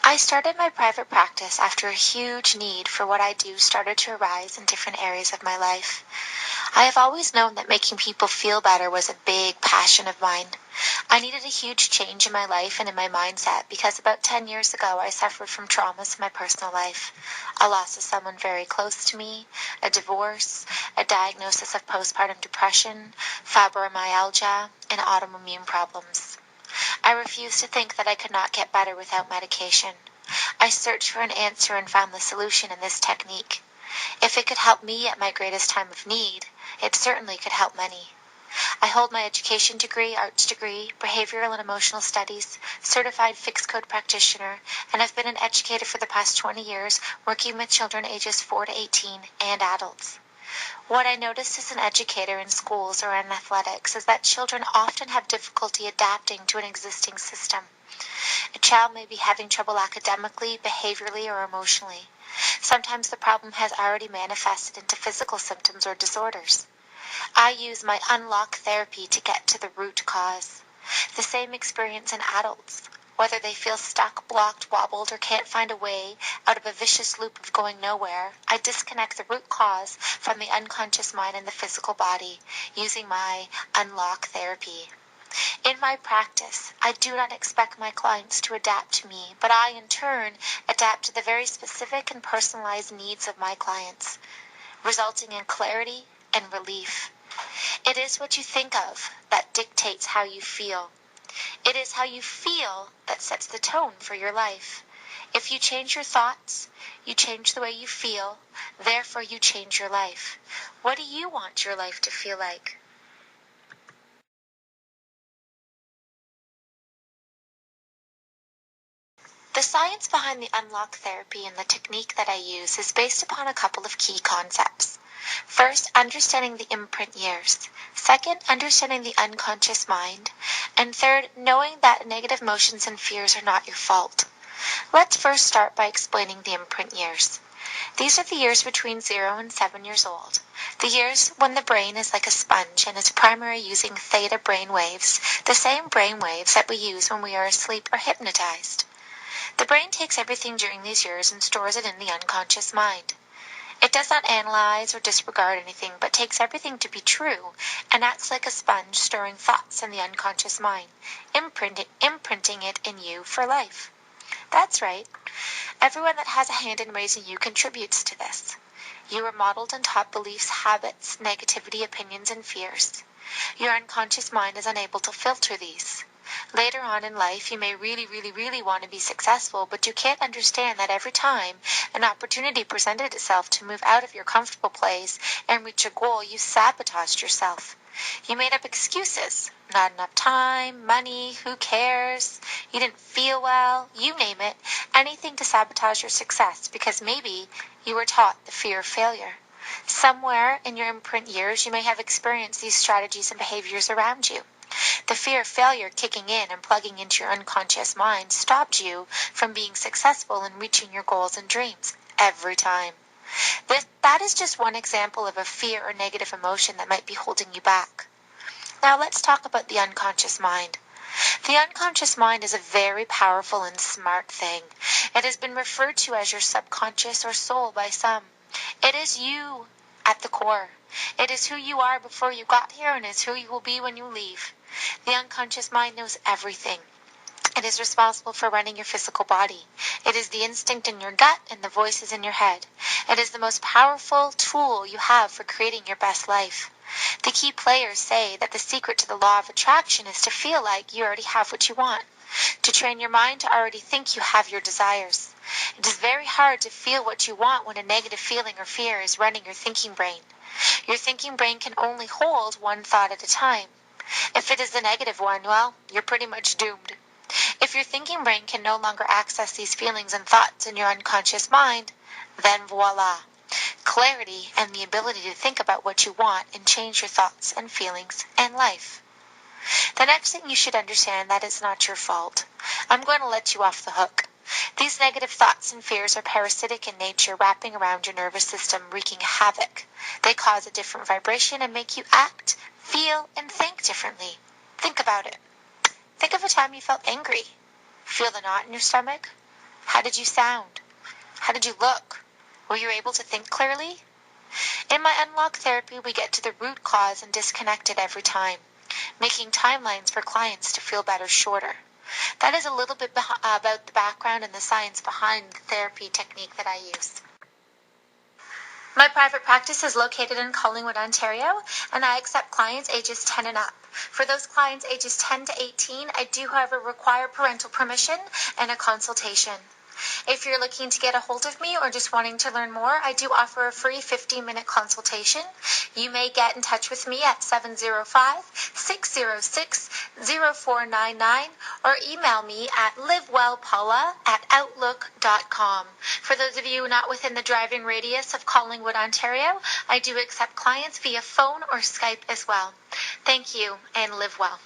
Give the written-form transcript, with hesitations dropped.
I started my private practice after a huge need for what I do started to arise in different areas of my life. I have always known that making people feel better was a big passion of mine. I needed a huge change in my life and in my mindset because about 10 years ago I suffered from traumas in my personal life. A loss of someone very close to me, a divorce, a diagnosis of postpartum depression, fibromyalgia, and autoimmune problems. I refused to think that I could not get better without medication. I searched for an answer and found the solution in this technique. If it could help me at my greatest time of need, it certainly could help many. I hold my education degree, arts degree, behavioral and emotional studies, certified fixed code practitioner, and have been an educator for the past 20 years, working with children ages 4 to 18 and adults. What I noticed as an educator in schools or in athletics is that children often have difficulty adapting to an existing system. A child may be having trouble academically, behaviorally, or emotionally. Sometimes the problem has already manifested into physical symptoms or disorders. I use my unlock therapy to get to the root cause. The same experience in adults. Whether they feel stuck, blocked, wobbled, or can't find a way out of a vicious loop of going nowhere, I disconnect the root cause from the unconscious mind and the physical body using my unlock therapy. In my practice, I do not expect my clients to adapt to me, but I, in turn, adapt to the very specific and personalized needs of my clients, resulting in clarity and relief. It is what you think of that dictates how you feel. It is how you feel that sets the tone for your life. If you change your thoughts, you change the way you feel, therefore you change your life. What do you want your life to feel like? The science behind the unlock therapy and the technique that I use is based upon a couple of key concepts. First, understanding the imprint years. Second, understanding the unconscious mind. And third, knowing that negative emotions and fears are not your fault. Let's first start by explaining the imprint years. These are the years between 0 and 7 years old. The years when the brain is like a sponge and is primarily using theta brain waves, the same brain waves that we use when we are asleep or hypnotized. The brain takes everything during these years and stores it in the unconscious mind. It does not analyze or disregard anything, but takes everything to be true and acts like a sponge storing thoughts in the unconscious mind, imprinting it in you for life. That's right. Everyone that has a hand in raising you contributes to this. You are modeled and taught beliefs, habits, negativity, opinions, and fears. Your unconscious mind is unable to filter these. Later on in life, you may really want to be successful, but you can't understand that every time an opportunity presented itself to move out of your comfortable place and reach a goal, you sabotaged yourself. You made up excuses. Not enough time, money, who cares, you didn't feel well, you name it, anything to sabotage your success because maybe you were taught the fear of failure. Somewhere in your imprint years, you may have experienced these strategies and behaviors around you. The fear of failure kicking in and plugging into your unconscious mind stopped you from being successful and reaching your goals and dreams every time. That is just one example of a fear or negative emotion that might be holding you back. Now let's talk about the unconscious mind. The unconscious mind is a very powerful and smart thing. It has been referred to as your subconscious or soul by some. It is you at the core. It is who you are before you got here and is who you will be when you leave. The unconscious mind knows everything. It is responsible for running your physical body. It is the instinct in your gut and the voices in your head. It is the most powerful tool you have for creating your best life. The key players say that the secret to the law of attraction is to feel like you already have what you want, to train your mind to already think you have your desires. It is very hard to feel what you want when a negative feeling or fear is running your thinking brain. Your thinking brain can only hold one thought at a time. If it is the negative one, well, you're pretty much doomed. If your thinking brain can no longer access these feelings and thoughts in your unconscious mind, then voila, clarity and the ability to think about what you want and change your thoughts and feelings and life. The next thing you should understand that it's not your fault. I'm going to let you off the hook. These negative thoughts and fears are parasitic in nature, wrapping around your nervous system, wreaking havoc. They cause a different vibration and make you act, feel, and think differently. Think about it. Think of a time you felt angry. Feel the knot in your stomach? How did you sound? How did you look? Were you able to think clearly? In my Unlock therapy, we get to the root cause and disconnect it every time, making timelines for clients to feel better shorter. That is a little bit about the background and the science behind the therapy technique that I use. My private practice is located in Collingwood, Ontario, and I accept clients ages 10 and up. For those clients ages 10 to 18, I do, however, require parental permission and a consultation. If you're looking to get a hold of me or just wanting to learn more, I do offer a free 15-minute consultation. You may get in touch with me at 705-606-0499 or email me at livewellpaula@outlook.com. For those of you not within the driving radius of Collingwood, Ontario, I do accept clients via phone or Skype as well. Thank you and live well.